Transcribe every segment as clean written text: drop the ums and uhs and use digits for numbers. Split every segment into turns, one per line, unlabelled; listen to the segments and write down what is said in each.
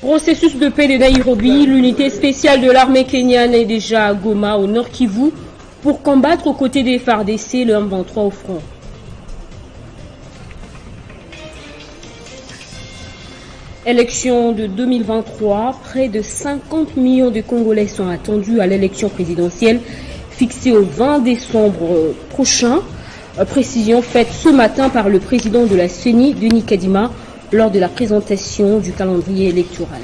Processus de paix de Nairobi, l'unité spéciale de l'armée kenyane est déjà à Goma, au Nord Kivu, pour combattre aux côtés des FARDC le M23 au front. Élection de 2023, près de 50 millions de Congolais sont attendus à l'élection présidentielle fixée au 20 décembre prochain. Précision faite ce matin par le président de la CENI, Denis Kadima, lors de la présentation du calendrier électoral.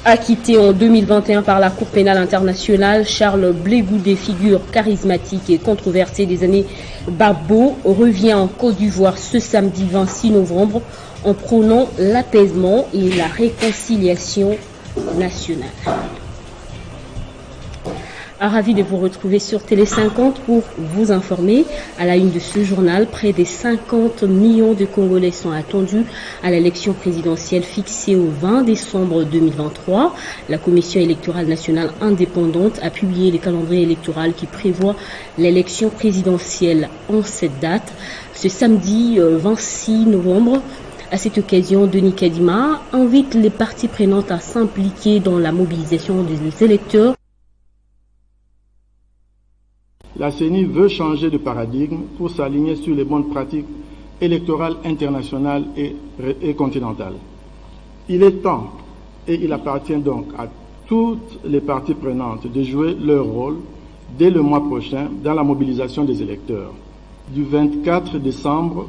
Acquitté en 2021 par la Cour pénale internationale, Charles Blé Goudé, figure charismatique et controversée des années Babo, revient en Côte d'Ivoire ce samedi 26 novembre en prônant l'apaisement et la réconciliation nationale. Ravi de vous retrouver sur Télé 50 pour vous informer. À la une de ce journal, près des 50 millions de Congolais sont attendus à l'élection présidentielle fixée au 20 décembre 2023. La Commission électorale nationale indépendante a publié le calendrier électoral qui prévoit l'élection présidentielle en cette date, ce samedi 26 novembre. À cette occasion, Denis Kadima invite les parties prenantes à s'impliquer dans la mobilisation des électeurs.
La CENI veut changer de paradigme pour s'aligner sur les bonnes pratiques électorales internationales et continentales. Il est temps et il appartient donc à toutes les parties prenantes de jouer leur rôle dès le mois prochain dans la mobilisation des électeurs. Du 24 décembre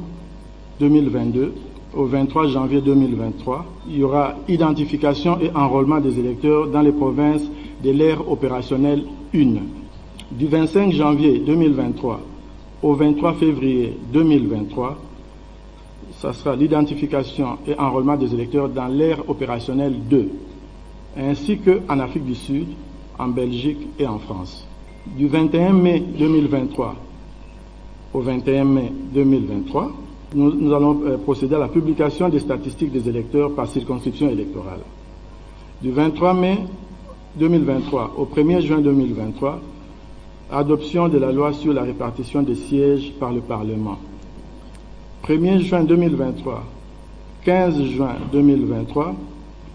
2022 au 23 janvier 2023, il y aura identification et enrôlement des électeurs dans les provinces de l'ère opérationnelle 1. Du 25 janvier 2023 au 23 février 2023, ça sera l'identification et enrôlement des électeurs dans l'ère opérationnelle 2, ainsi qu'en Afrique du Sud, en Belgique et en France. Du 21 mai 2023 au 21 mai 2023, nous allons procéder à la publication des statistiques des électeurs par circonscription électorale. Du 23 mai 2023 au 1er juin 2023, adoption de la loi sur la répartition des sièges par le Parlement. 1er juin 2023, 15 juin 2023,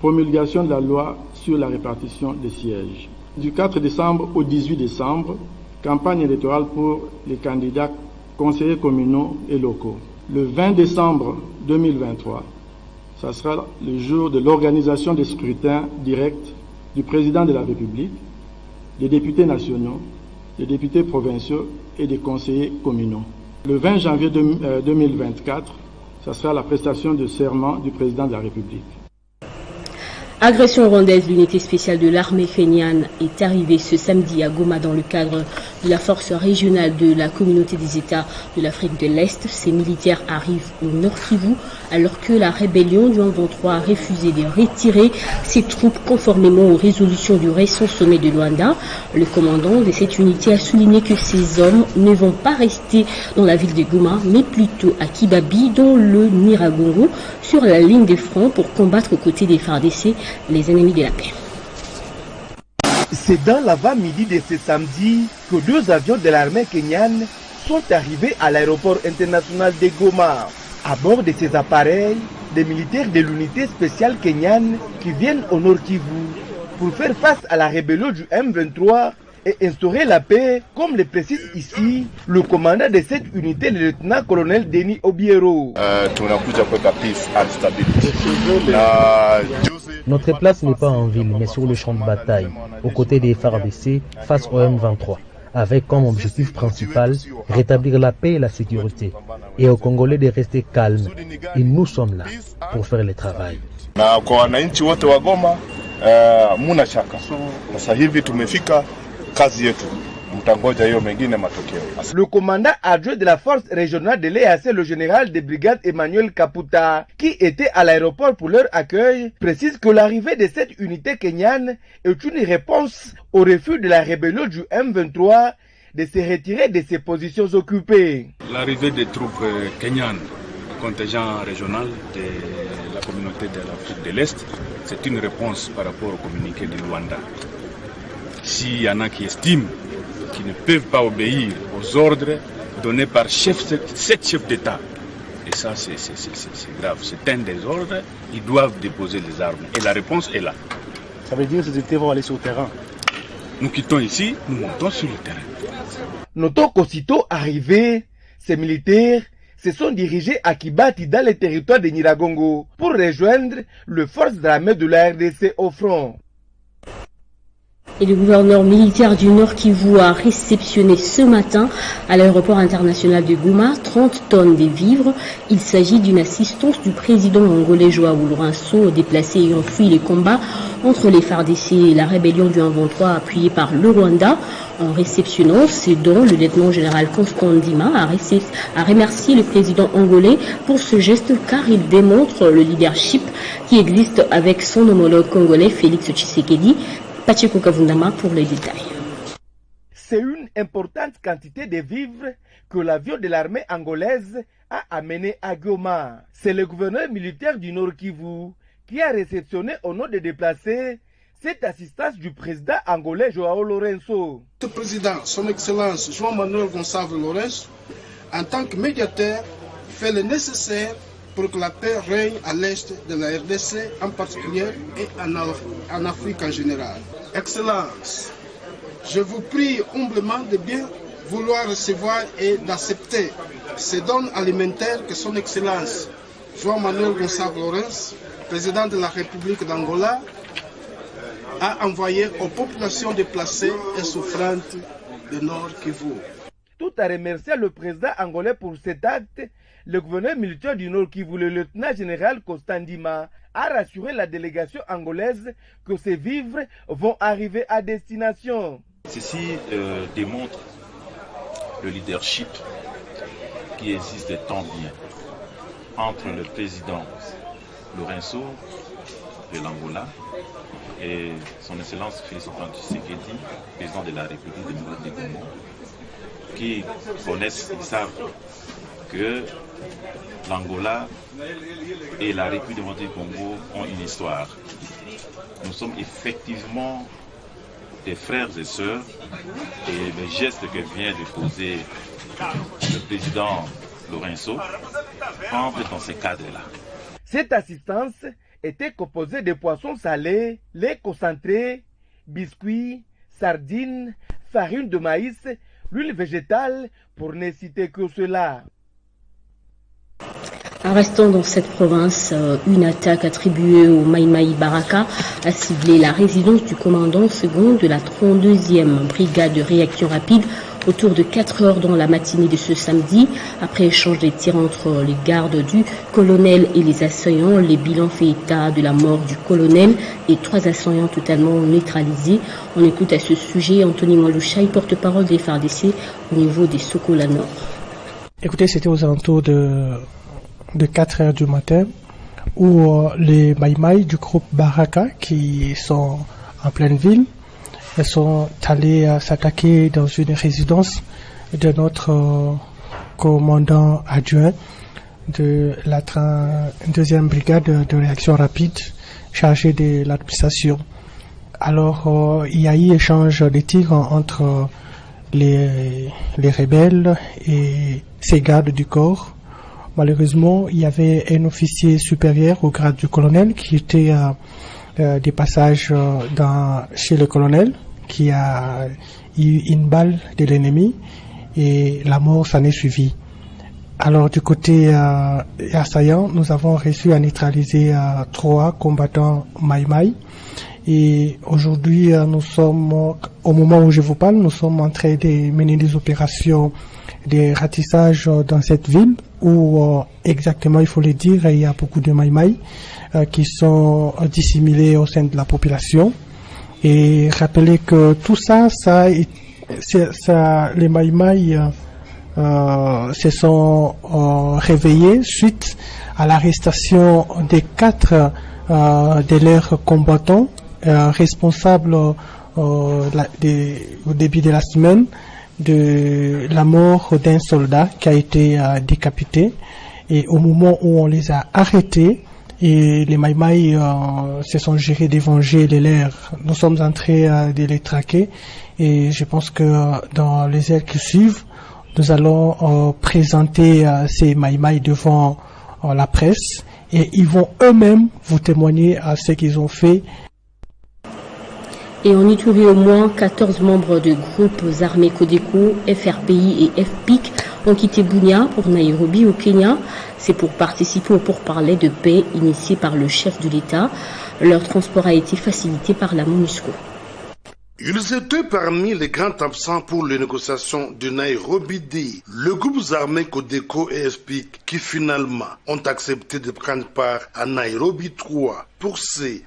promulgation de la loi sur la répartition des sièges. Du 4 décembre au 18 décembre, campagne électorale pour les candidats conseillers communaux et locaux. Le 20 décembre 2023, ça sera le jour de l'organisation des scrutins directs du président de la République, des députés nationaux, des députés provinciaux et des conseillers communaux. Le 20 janvier 2024, ça sera la prestation de serment du président de la République.
Agression rwandaise, l'unité spéciale de l'armée kenyane est arrivée ce samedi à Goma dans le cadre de la force régionale de la communauté des États de l'Afrique de l'Est. Ces militaires arrivent au Nord Kivu alors que la rébellion du M23 a refusé de retirer ses troupes conformément aux résolutions du récent sommet de Luanda. Le commandant de cette unité a souligné que ces hommes ne vont pas rester dans la ville de Goma, mais plutôt à Kibabi, dans le Nyiragongo, sur la ligne de front pour combattre aux côtés des FARDC, les ennemis de la paix.
C'est dans l'avant-midi de ce samedi que 2 avions de l'armée kenyane sont arrivés à l'aéroport international de Goma. À bord de ces appareils, des militaires de l'unité spéciale kenyane qui viennent au Nord Kivu pour faire face à la rébellion du M23 et instaurer la paix, comme le précise ici le commandant de cette unité, le lieutenant-colonel Denis Obiero.
Notre place n'est pas en ville, mais sur le champ de bataille, aux côtés des FARDC, face au M23, avec comme objectif principal rétablir la paix et la sécurité, et aux Congolais de rester calmes. Et nous sommes là pour faire le travail.
Le commandant adjoint de la force régionale de l'EAC, le général de brigade Emmanuel Kaputa, qui était à l'aéroport pour leur accueil, précise que l'arrivée de cette unité kenyane est une réponse au refus de la rébellion du M23 de se retirer de ses positions occupées.
L'arrivée des troupes kenyanes, contingent régional de la communauté de l'Afrique de l'Est, c'est une réponse par rapport au communiqué de Luanda. s'il y en a qui estiment qu'ils ne peuvent pas obéir aux ordres donnés par 7 chefs d'État, et ça c'est grave, c'est un des ordres, ils doivent déposer les armes. Et la réponse est là.
Ça veut dire que ces unités vont aller sur le terrain.
Nous quittons ici, nous montons sur le terrain.
Notons qu'aussitôt arrivés, ces militaires se sont dirigés à Kibati dans le territoire de Nyiragongo pour rejoindre les forces armées de la RDC au front.
Et le gouverneur militaire du Nord Kivu a réceptionné ce matin à l'aéroport international de Goma 30 tonnes de vivres. Il s'agit d'une assistance du président angolais Joao Lourenço, déplacé ayant fui les combats entre les FARDC et la rébellion du 1-23 appuyée par le Rwanda. En réceptionnant ces dons, le lieutenant-général Constant Ndima a remercié le président angolais pour ce geste car il démontre le leadership qui existe avec son homologue congolais Félix Tshisekedi. Pacheco Kavundama pour les détails.
C'est une importante quantité de vivres que l'avion de l'armée angolaise a amené à Goma. C'est le gouverneur militaire du Nord Kivu qui a réceptionné au nom des déplacés cette assistance du président angolais Joao Lourenço.
Le président, son Excellence João Manuel Gonçalves Lourenço, en tant que médiateur, fait le nécessaire pour que la paix règne à l'est de la RDC en particulier et en Afrique en général. Excellence, je vous prie humblement de bien vouloir recevoir et d'accepter ces dons alimentaires que son Excellence João Manuel Gonçalves Lourenço, président de la République d'Angola, a envoyé aux populations déplacées et souffrantes de Nord Kivu.
Tout à remercier le président angolais pour cet acte, le gouverneur militaire du Nord Kivu, le lieutenant-général Constant Ndima, a rassuré la délégation angolaise que ces vivres vont arriver à destination.
Ceci démontre le leadership qui existe tant bien entre le président Lourenço de l'Angola et son Excellence Félix Tshisekedi, président de la République démocratique du Congo, qui connaissent et savent que l'Angola et la République démocratique du Congo ont une histoire. Nous sommes effectivement des frères et sœurs et le geste que vient de poser le président Lourenço entre dans ce cadre-là.
Cette assistance était composée de poissons salés, lait concentré, biscuits, sardines, farine de maïs, l'huile végétale, pour ne citer que cela.
Restant dans cette province, une attaque attribuée au Maïmaï Baraka a ciblé la résidence du commandant second de la 32e brigade de réaction rapide autour de 4 heures dans la matinée de ce samedi. Après échange des tirs entre les gardes du colonel et les assaillants, les bilans fait état de la mort du colonel et 3 assaillants totalement neutralisés. On écoute à ce sujet Anthony Mwalouchaï, porte-parole des FARDC au niveau des Sokola Nord.
Écoutez, c'était aux alentours de 4 heures du matin où les Maïmaï du groupe Baraka qui sont en pleine ville sont allés s'attaquer dans une résidence de notre commandant adjoint de la 32e brigade de réaction rapide chargée de l'administration. Alors il y a eu échange de tirs entre les rebelles et ces gardes du corps. Malheureusement, il y avait un officier supérieur au grade du colonel qui était des passages chez le colonel, qui a eu une balle de l'ennemi et la mort s'en est suivie. Alors du côté assaillant, nous avons réussi à neutraliser 3 combattants Maïmaï. Et aujourd'hui, nous sommes, au moment où je vous parle, nous sommes en train de mener des opérations de ratissage dans cette ville où exactement, il faut le dire, il y a beaucoup de Maïmaï qui sont dissimulés au sein de la population. Et rappelez que tout ça, les Maïmaï se sont réveillés suite à l'arrestation des 4 de leurs combattants responsables au début de la semaine de la mort d'un soldat qui a été décapité. Et au moment où on les a arrêtés, et les Maïmaï se sont gérés de venger les leurs. Nous sommes en train de les traquer et je pense que dans les heures qui suivent, nous allons présenter ces Maïmaï devant la presse et ils vont eux-mêmes vous témoigner à ce qu'ils ont fait.
Et en Ituri, au moins 14 membres de groupes armés Codeco, FRPI et FPIC ont quitté Bunia pour Nairobi au Kenya. C'est pour participer au pourparlers de paix initié par le chef de l'État. Leur transport a été facilité par la MONUSCO.
Ils étaient parmi les grands absents pour les négociations de Nairobi D. Le groupe armé Codeco et FPIC qui finalement ont accepté de prendre part à Nairobi 3. Pour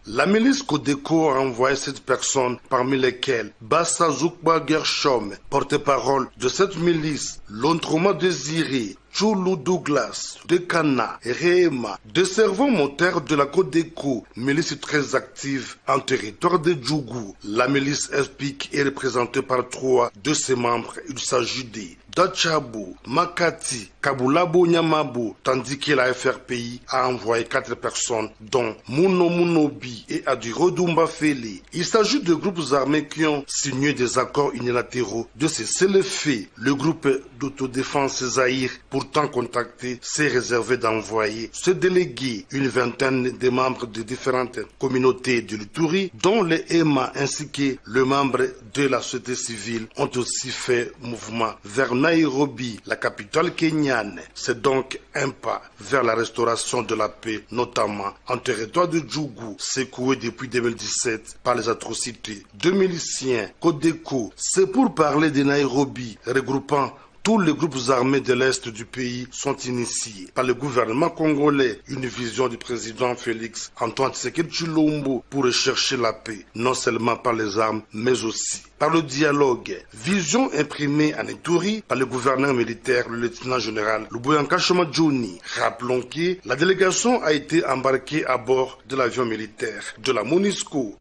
la milice Codeco a envoyé 7 personnes, parmi lesquelles Bassa Zoukba Gershom, porte-parole de cette milice, Lontroma Désiré, Chulu Douglas, Dekana, Rehema, des servants motards de la Codeco, milice très active en territoire de Djougou. La milice FPIC est représentée par 3 de ses membres. Il s'agit de Dachabo, Makati, Kabulabo Nyamabo, tandis que la FRPI a envoyé 4 personnes, dont Muno Munobi et Adiro Dumba Fele. Il s'agit de groupes armés qui ont signé des accords unilatéraux de cesser le feu. Le groupe d'autodéfense Zahir, pourtant contacté, s'est réservé d'envoyer se déléguer une vingtaine de membres de différentes communautés de l'Ituri, dont les EMA ainsi que le membre de la société civile ont aussi fait mouvement vers Nairobi, la capitale kenyane. C'est donc un pas vers la restauration de la paix, notamment en territoire de Djougou, secoué depuis 2017 par les atrocités de miliciens Codeco. C'est pour parler de Nairobi, regroupant tous les groupes armés de l'Est du pays sont initiés par le gouvernement congolais. Une vision du président Félix Antoine Tshisekedi Tshilombo pour rechercher la paix, non seulement par les armes, mais aussi par le dialogue. Vision imprimée en Ituri par le gouverneur militaire, le lieutenant général Luboyanka Shoma Johnny. Rappelons que la délégation a été embarquée à bord de l'avion militaire de la MONUSCO.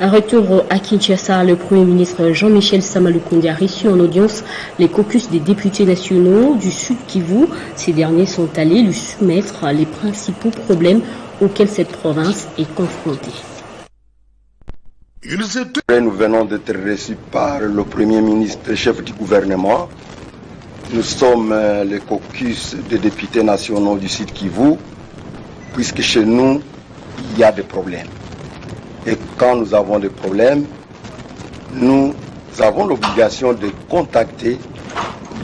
À retour à Kinshasa, le Premier ministre Jean-Michel Samalukonde a reçu en audience les caucus des députés nationaux du Sud Kivu. Ces derniers sont allés lui soumettre les principaux problèmes auxquels cette province est confrontée.
Nous venons d'être reçus par le Premier ministre, chef du gouvernement. Nous sommes les caucus des députés nationaux du Sud Kivu, puisque chez nous, il y a des problèmes. Et quand nous avons des problèmes, nous avons l'obligation de contacter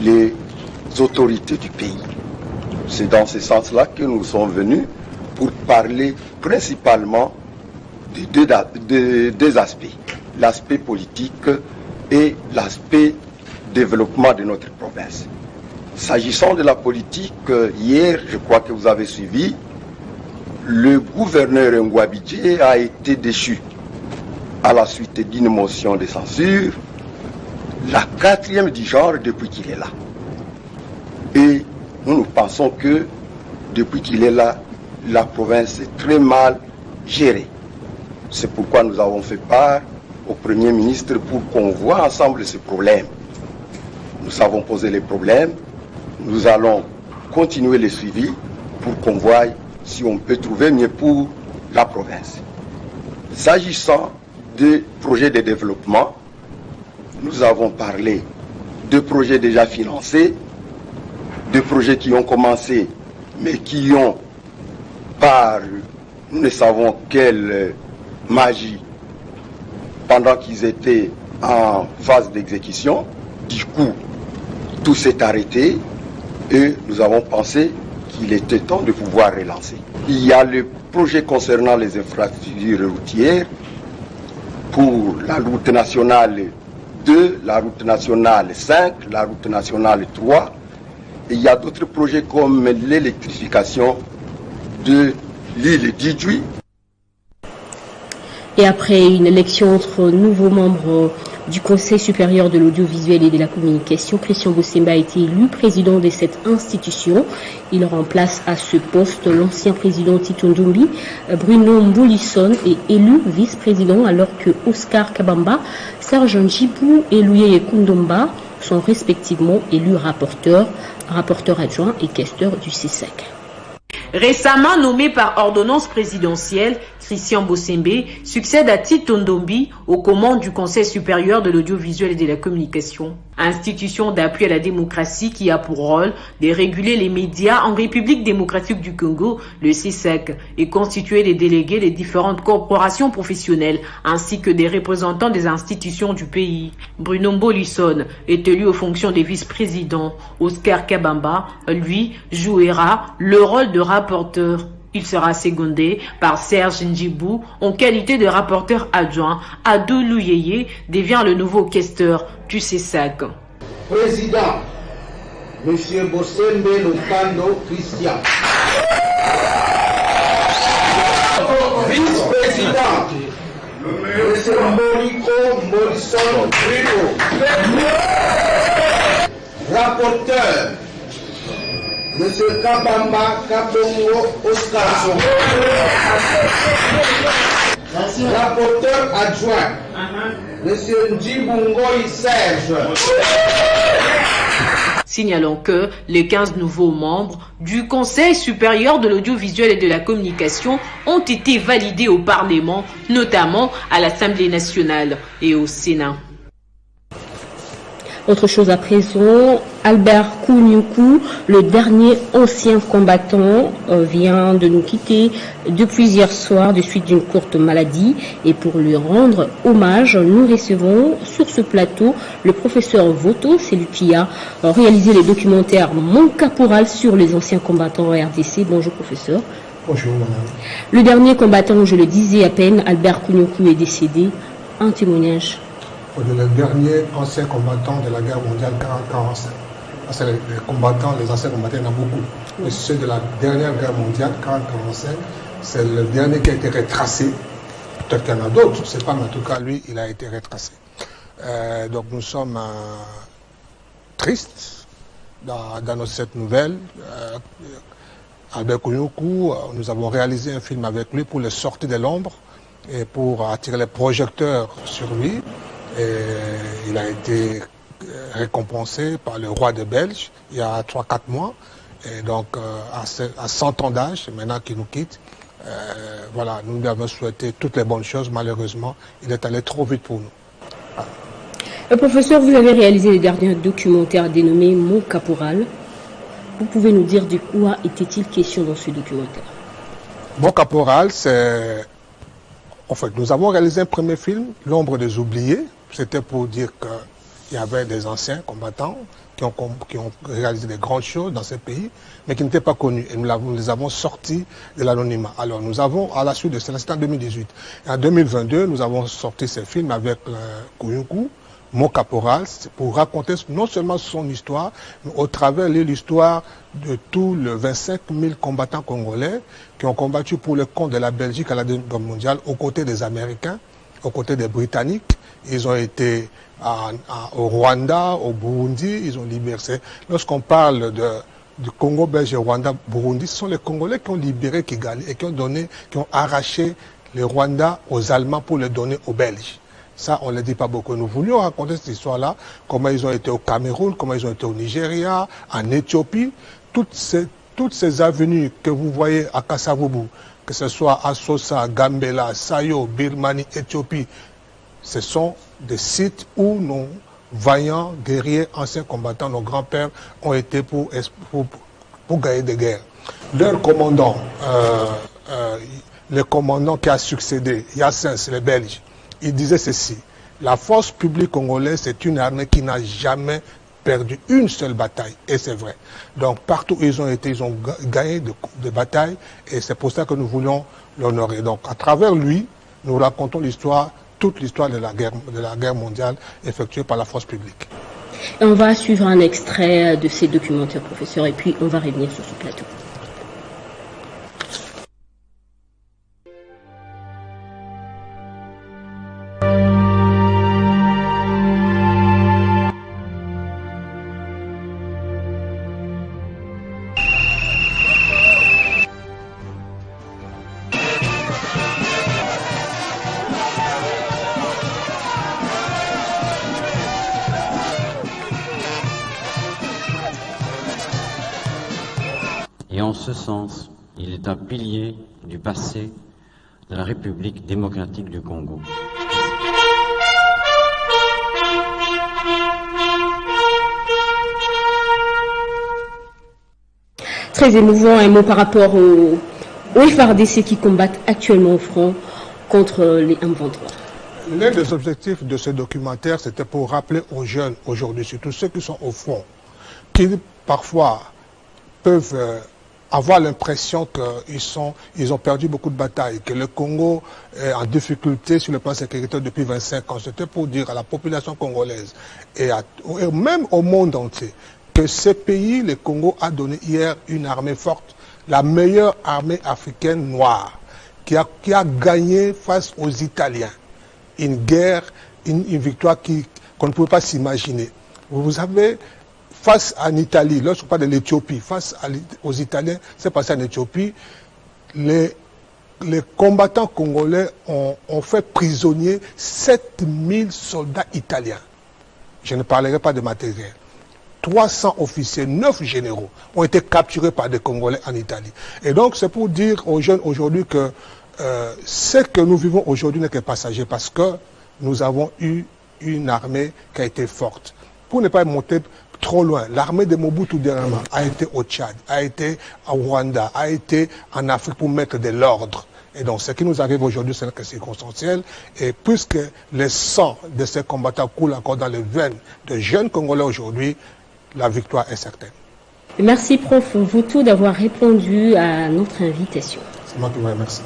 les autorités du pays. C'est dans ce sens-là que nous sommes venus pour parler principalement de deux aspects. L'aspect politique et l'aspect développement de notre province. S'agissant de la politique, hier, je crois que vous avez suivi, le gouverneur Ngouabidje a été déchu à la suite d'une motion de censure, la 4e du genre depuis qu'il est là. Et nous pensons que depuis qu'il est là, la province est très mal gérée. C'est pourquoi nous avons fait part au Premier ministre pour qu'on voit ensemble ces problèmes. Nous avons posé les problèmes, nous allons continuer le suivi pour qu'on voie si on peut trouver mieux pour la province. S'agissant des projets de développement, nous avons parlé de projets déjà financés, de projets qui ont commencé, mais qui ont, par nous ne savons quelle magie, pendant qu'ils étaient en phase d'exécution, du coup, tout s'est arrêté et nous avons pensé qu'il était temps de pouvoir relancer. Il y a le projet concernant les infrastructures routières pour la route nationale 2, la route nationale 5, la route nationale 3. Et il y a d'autres projets comme l'électrification de l'île d'Idjouy.
Et après une élection entre nouveaux membres du Conseil supérieur de l'audiovisuel et de la communication, Christian Bosemba a été élu président de cette institution. Il remplace à ce poste l'ancien président Tito Ndumbi. Bruno Mboulisson est élu vice-président alors que Oscar Kabamba, Serge Njibou et Louye Kundomba sont respectivement élus rapporteurs adjoints et questeurs du CISEC.
Récemment nommé par ordonnance présidentielle, Christian Bossembe succède à Tito Ndombi aux commandes du Conseil supérieur de l'audiovisuel et de la communication, institution d'appui à la démocratie qui a pour rôle de réguler les médias en République démocratique du Congo. Le CSEC est constitué des délégués des différentes corporations professionnelles ainsi que des représentants des institutions du pays. Bruno Mbolisson est élu aux fonctions de vice-président. Oscar Kabamba, lui, jouera le rôle de rapporteur. Il sera secondé par Serge Ndjibou en qualité de rapporteur adjoint. Adou Louyeye devient le nouveau questeur du CESAC.
Président, M. Bossembe Lukando Christian. Vice-président, M. Mboliko Molisson Bruno. Rapporteur, M. Kabamba Kabongo Oscar. Rapporteur adjoint, M. Ndjibungoy Serge.
Signalons que les 15 nouveaux membres du Conseil supérieur de l'audiovisuel et de la communication ont été validés au Parlement, notamment à l'Assemblée nationale et au Sénat.
Autre chose à présent, Albert Kounyoukou, le dernier ancien combattant, vient de nous quitter depuis hier soir de suite d'une courte maladie. Et pour lui rendre hommage, nous recevons sur ce plateau le professeur Voto, c'est lui qui a réalisé les documentaires Mon Caporal sur les anciens combattants en RDC. Bonjour professeur.
Bonjour madame.
Le dernier combattant, je le disais à peine, Albert Kounyoukou est décédé. Un témoignage.
Le dernier ancien combattant de la guerre mondiale 40-45. C'est les combattants, les anciens combattants, il y en a beaucoup. Mais ceux de la dernière guerre mondiale 40-45, c'est le dernier qui a été retracé. Peut-être qu'il y en a d'autres, je ne sais pas, mais en tout cas, lui, il a été retracé. Donc nous sommes tristes dans cette nouvelle. Albert Kounyoukou, nous avons réalisé un film avec lui pour le sortir de l'ombre et pour attirer les projecteurs sur lui. Et il a été récompensé par le roi de Belge il y a 3-4 mois. Et donc, à 100 ans d'âge, maintenant qu'il nous quitte, voilà, nous lui avons souhaité toutes les bonnes choses. Malheureusement, il est allé trop vite pour nous.
Professeur, vous avez réalisé le dernier documentaire dénommé Mon Caporal. Vous pouvez nous dire de quoi était-il question dans ce documentaire?
Mon Caporal, c'est... En fait, nous avons réalisé un premier film, L'ombre des oubliés. C'était pour dire qu'il y avait des anciens combattants qui ont réalisé des grandes choses dans ces pays, mais qui n'étaient pas connus. Et nous les avons sortis de l'anonymat. Alors nous avons, à la suite de cela, c'était en 2018. Et en 2022, nous avons sorti ce film avec Kounyoukou, Mon Caporal, pour raconter non seulement son histoire, mais au travers de l'histoire de tous les 25 000 combattants congolais qui ont combattu pour le compte de la Belgique à la Deuxième Guerre mondiale, aux côtés des Américains, aux côtés des Britanniques. Ils ont été au Rwanda, au Burundi, ils ont libéré. Lorsqu'on parle du Congo belge, Rwanda, Burundi, ce sont les Congolais qui ont libéré Kigali et qui ont arraché les Rwandais aux Allemands pour les donner aux Belges. Ça, on ne le dit pas beaucoup. Nous voulions raconter cette histoire-là, comment ils ont été au Cameroun, comment ils ont été au Nigeria, en Éthiopie. Toutes ces avenues que vous voyez à Kasavubu, que ce soit à Sosa, Gambela, Sayo, Birmanie, Éthiopie, ce sont des sites où nos vaillants, guerriers, anciens combattants, nos grands-pères ont été pour gagner des guerres. Leur commandant, le commandant qui a succédé, Yassens, les Belges, il disait ceci: la force publique congolaise, c'est une armée qui n'a jamais perdu une seule bataille. Et c'est vrai. Donc partout où ils ont été, ils ont gagné des batailles. Et c'est pour ça que nous voulons l'honorer. Donc à travers lui, nous racontons l'histoire, toute l'histoire de la guerre mondiale effectuée par la force publique.
Et on va suivre un extrait de ces documentaires, professeur, et puis on va revenir sur ce plateau.
Et en ce sens, Il est un pilier du passé de la République démocratique du Congo.
Très émouvant, un mot par rapport aux FARDC qui combattent actuellement au front contre les M23.
L'un des objectifs de ce documentaire, c'était pour rappeler aux jeunes aujourd'hui, surtout ceux qui sont au front, qui parfois peuvent avoir l'impression qu'ils ont perdu beaucoup de batailles, que le Congo est en difficulté sur le plan sécuritaire depuis 25 ans. C'était pour dire à la population congolaise et même au monde entier que ce pays, le Congo, a donné hier une armée forte, la meilleure armée africaine noire, qui a gagné face aux Italiens. Une guerre, une victoire qu'on ne pouvait pas s'imaginer. Vous savez, face en Italie, lorsqu'on parle de l'Éthiopie, face aux Italiens, c'est passé en Éthiopie, les combattants congolais ont fait prisonnier 7000 soldats italiens. Je ne parlerai pas de matériel. 300 officiers, 9 généraux ont été capturés par des Congolais en Italie. Et donc, c'est pour dire aux jeunes aujourd'hui que ce que nous vivons aujourd'hui n'est que passager parce que nous avons eu une armée qui a été forte. Pour ne pas monter trop loin, l'armée de Mobutu dernièrement a été au Tchad, a été au Rwanda, a été en Afrique pour mettre de l'ordre. Et donc, ce qui nous arrive aujourd'hui, c'est que c'est circonstanciel. Et puisque le sang de ces combattants coule encore dans les veines de jeunes Congolais aujourd'hui, la victoire est certaine.
Merci, Prof Voutou, d'avoir répondu à notre invitation.
C'est moi qui vous remercie.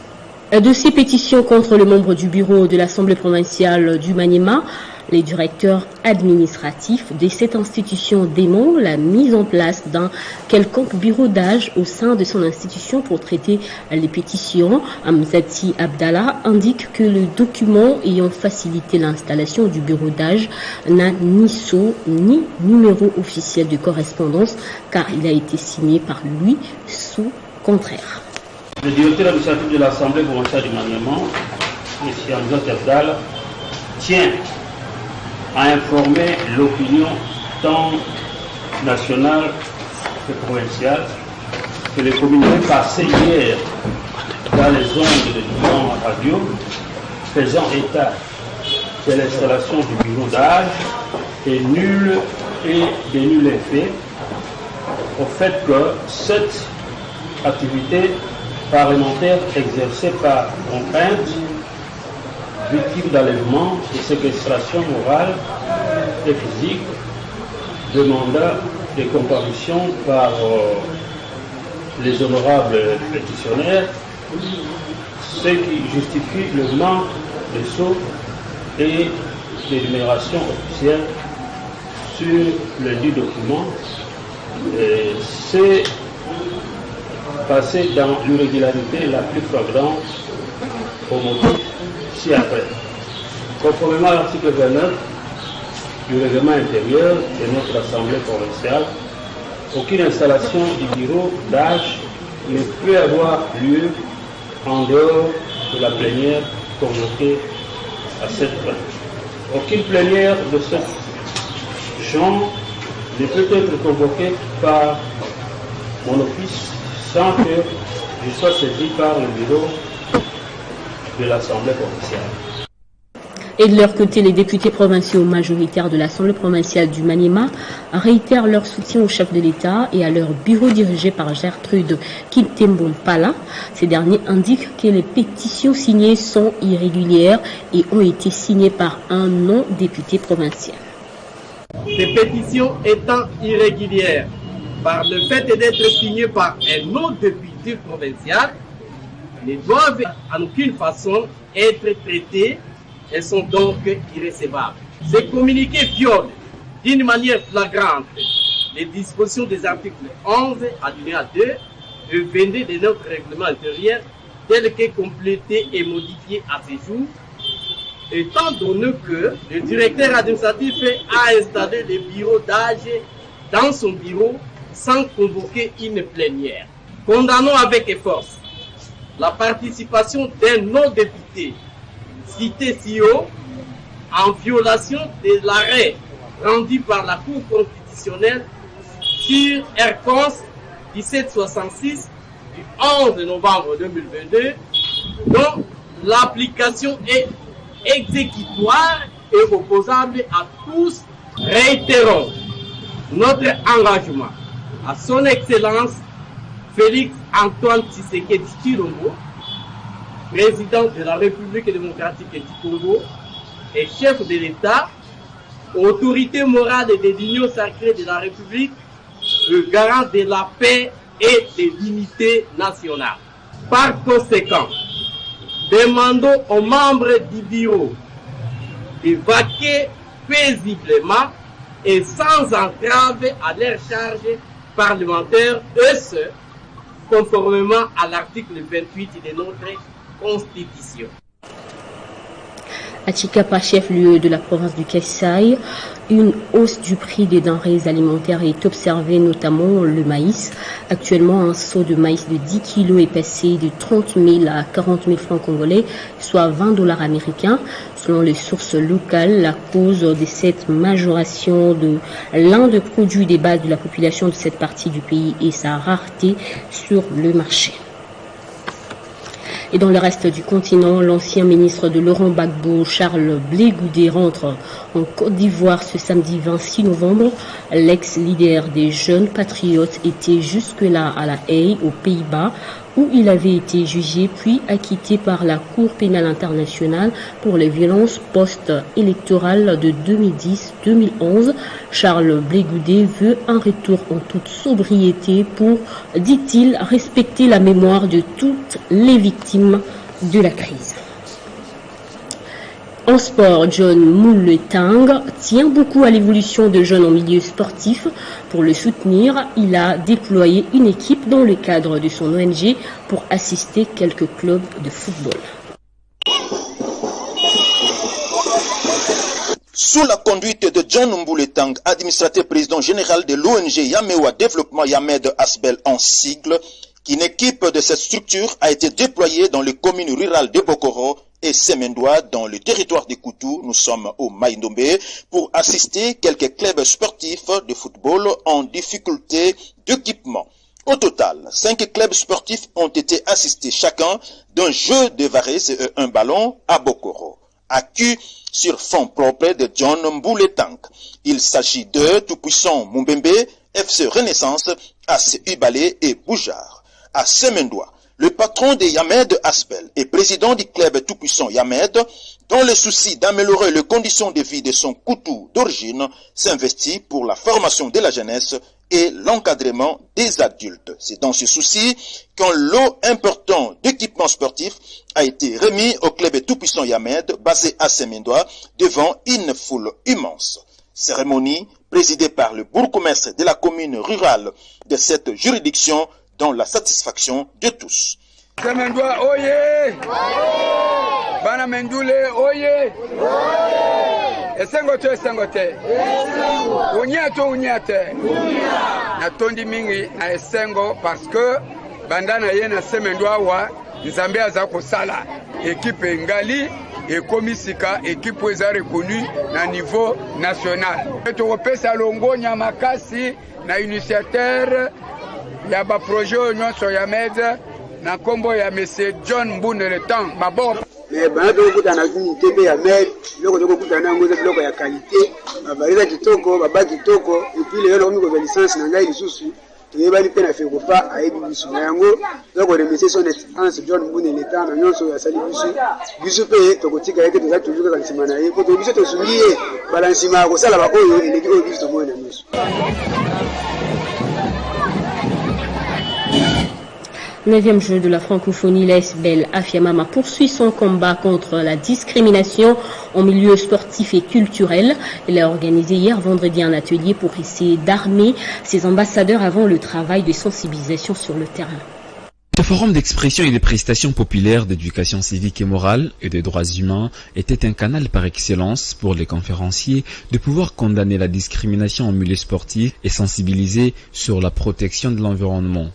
De ces pétitions contre le membre du bureau de l'Assemblée provinciale du Maniema, les directeurs administratifs de cette institution démontrent la mise en place d'un quelconque bureau d'âge au sein de son institution pour traiter les pétitions. Amzati Abdallah indique que le document ayant facilité l'installation du bureau d'âge n'a ni sceau ni numéro officiel de correspondance car il a été signé par lui sous contraire.
Le directeur administratif de l'Assemblée provinciale du Maniema, M. Amzati Abdallah, tient à informer l'opinion tant nationale que provinciale que les communiqués passés hier dans les ondes de différentes radios faisant état de l'installation du bureau d'âge est nul et de nul effet au fait que cette activité parlementaire exercée par contrainte victime d'enlèvement, de séquestration morale et physique, de mandat de comparution par les honorables pétitionnaires, ce qui justifie le manque de sceau et d'énumération officielle sur le dit document. C'est passé dans l'irrégularité la plus flagrante au motif ci-après. Conformément à l'article 29 du règlement intérieur de notre Assemblée provinciale, aucune installation du bureau d'âge ne peut avoir lieu en dehors de la plénière convoquée à cette fin. Aucune plénière de ce genre ne peut être convoquée par mon office sans que je sois saisi par le bureau de l'Assemblée provinciale.
Et de leur côté, les députés provinciaux majoritaires de l'Assemblée provinciale du Maniema réitèrent leur soutien au chef de l'État et à leur bureau dirigé par Gertrude Kintembo-Mpala. Ces derniers indiquent que les pétitions signées sont irrégulières et ont été signées par un non-député provincial.
Ces pétitions étant irrégulières par le fait d'être signées par un non-député provincial, ne doivent en aucune façon être traitées et sont donc irrécevables. Ces communiqués violent d'une manière flagrante les dispositions des articles 11 alinéa 2 et 22 de notre règlement intérieur tel que complété et modifié à ce jour, étant donné que le directeur administratif a installé des bureaux d'âge dans son bureau sans convoquer une plénière. Condamnons avec force la participation d'un non-député cité si haut en violation de l'arrêt rendu par la Cour constitutionnelle sur R-Cons 1766 du 11 novembre 2022, dont l'application est exécutoire et opposable à tous, réitérons notre engagement à son Excellence Félix Antoine Tshisekedi Tshilombo, président de la République démocratique du Congo et chef de l'État, autorité morale et de l'union sacrée de la République, le garant de la paix et de l'unité nationale. Par conséquent, demandons aux membres du bureau de vaquer paisiblement et sans entrave à leur charge parlementaire, et ce, conformément à l'article 28 de notre Constitution.
À Tshikapa, chef-lieu de la province du Kasaï, une hausse du prix des denrées alimentaires est observée, notamment le maïs. Actuellement, un seau de maïs de 10 kg est passé de 30 000 à 40 000 francs congolais, soit 20 $ américains. Selon les sources locales, la cause de cette majoration de l'un des produits des bases de la population de cette partie du pays est sa rareté sur le marché. Et dans le reste du continent, l'ancien ministre de Laurent Gbagbo, Charles Blé Goudé, rentre en Côte d'Ivoire ce samedi 26 novembre. L'ex-leader des jeunes patriotes était jusque-là à La Haye, aux Pays-Bas, où il avait été jugé puis acquitté par la Cour pénale internationale pour les violences post-électorales de 2010-2011. Charles Blé Goudé veut un retour en toute sobriété pour, dit-il, respecter la mémoire de toutes les victimes de la crise. En sport, John Mouletang tient beaucoup à l'évolution de jeunes en milieu sportif. Pour le soutenir, il a déployé une équipe dans le cadre de son ONG pour assister quelques clubs de football.
Sous la conduite de John Mouletang, administrateur président général de l'ONG Yamewa Développement Yamed Asbel en sigle, qu'une équipe de cette structure a été déployée dans les communes rurales de Bokoro et Semendoa dans le territoire de Koutou. Nous sommes au Maïndombe pour assister quelques clubs sportifs de football en difficulté d'équipement. Au total, 5 clubs sportifs ont été assistés chacun d'un jeu de varese et un ballon à Bokoro, acquis sur fonds propres de John Mouletang. Il s'agit de Tout-Puissant Mumbembe, FC Renaissance, AC Ubalé et Boujar. À Semendoa, le patron de Yamed Aspel et président du club Tout-Puissant Yamed, dans le souci d'améliorer les conditions de vie de son Koutou d'origine, s'investit pour la formation de la jeunesse et l'encadrement des adultes. C'est dans ce souci qu'un lot important d'équipements sportifs a été remis au club Tout-Puissant Yamed, basé à Semendoa, devant une foule immense. Cérémonie présidée par le bourgmestre de la commune rurale de cette juridiction, dans la satisfaction de tous.
Semendoa oye! Bana Mendule oye! Esengo te. Unyate. Natondi mingi na esengo parce que bandana ye na Semendoa wa Nzambe aza kosala équipe ngali et komisika équipe eza reconnue na niveau national. Tokopesa longo nyamakasi na initiateur ya ba projet nyonso ya Yamed na kombo ya monsieur John Mouletang mabo
bana tokuta na TV ya Yamed loko tokuta na ngoze loko ya qualité babalisa kitoko baba kitoko et puis lelo miko ba licence na ngai lisusu toyebali pe na fekofa ayebi biso na yango loko remercier son excellence John Mouletang na nyonso ya sali biso pe tokotika yeke toza toujours ka nsima na ye ko to biso tosungiye balansima ko sala ba oyo eleki oyo biso mo na miso.
Neuvième jeu de la francophonie, l'AS Bel Afiamama poursuit son combat contre la discrimination en milieu sportif et culturel. Elle a organisé hier vendredi un atelier pour essayer d'armer ses ambassadeurs avant le travail de sensibilisation sur le terrain.
Ce forum d'expression et de prestations populaires d'éducation civique et morale et des droits humains était un canal par excellence pour les conférenciers de pouvoir condamner la discrimination en milieu sportif et sensibiliser sur la protection de l'environnement.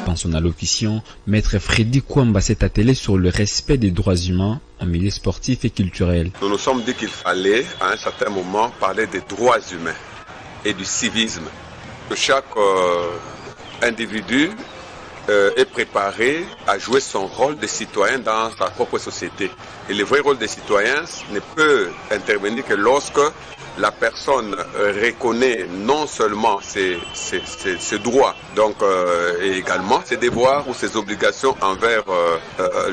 Dans son allocution, Maître Freddy Kwamba s'est attelé sur le respect des droits humains en milieu sportif et culturel.
Nous nous sommes dit qu'il fallait à un certain moment parler des droits humains. et du civisme. Chaque individu est préparé à jouer son rôle de citoyen dans sa propre société. Et le vrai rôle des citoyens ne peut intervenir que lorsque la personne reconnaît non seulement ses droits, donc et également ses devoirs ou ses obligations envers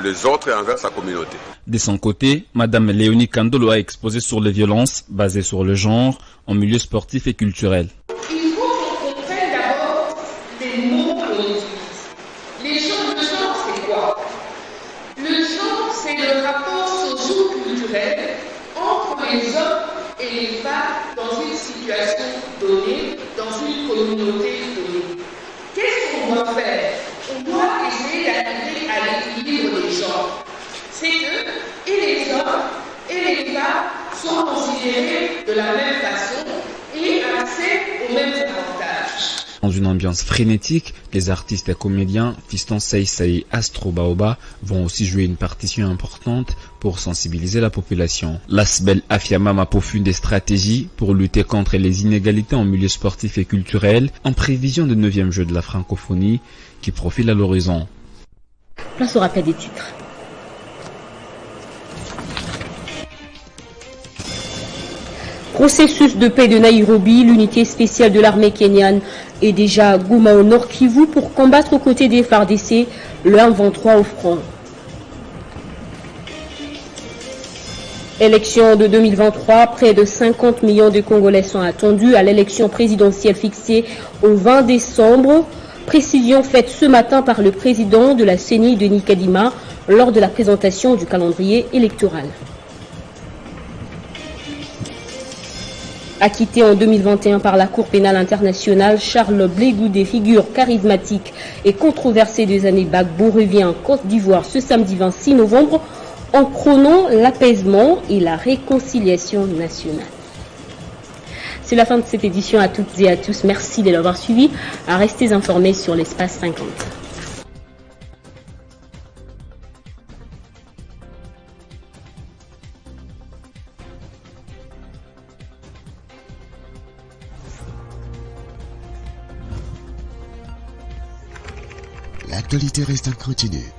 les autres et envers sa communauté.
De son côté, Madame Léonie Kandolo a exposé sur les violences basées sur le genre en milieu sportif et culturel.
Il faut qu'on comprenne d'abord les mots qu'on utilise. Le genre, c'est quoi? Le genre, c'est le rapport socio-culturel entre les hommes et les femmes dans une situation donnée, dans une communauté donnée. Qu'est-ce qu'on doit faire? On doit essayer d'arriver à l'équilibre des genres. C'est que et les hommes et les femmes sont considérés de la même façon et accès aux mêmes avantages.
Dans une ambiance frénétique, les artistes et comédiens Fiston Seissa et Astro Baoba vont aussi jouer une partition importante pour sensibiliser la population. L'Asbel Afiamama peaufine des stratégies pour lutter contre les inégalités en milieu sportif et culturel en prévision du 9e jeu de la francophonie qui profile à l'horizon.
Place au rappel des titres. Processus de paix de Nairobi, l'unité spéciale de l'armée kenyane est déjà à Goma au Nord Kivu pour combattre aux côtés des FARDC le M23 au front. Élection de 2023, près de 50 millions de Congolais sont attendus à l'élection présidentielle fixée au 20 décembre. Précision faite ce matin par le président de la CENI, Denis Kadima, lors de la présentation du calendrier électoral. Acquitté en 2021 par la Cour pénale internationale, Charles Blé Goudé, figure charismatique et controversée des années Gbagbo, revient en Côte d'Ivoire ce samedi 26 novembre en prônant l'apaisement et la réconciliation nationale. C'est la fin de cette édition. À toutes et à tous, merci de l'avoir suivi. Restez informés sur l'espace 50.
L'actualité reste incontinue.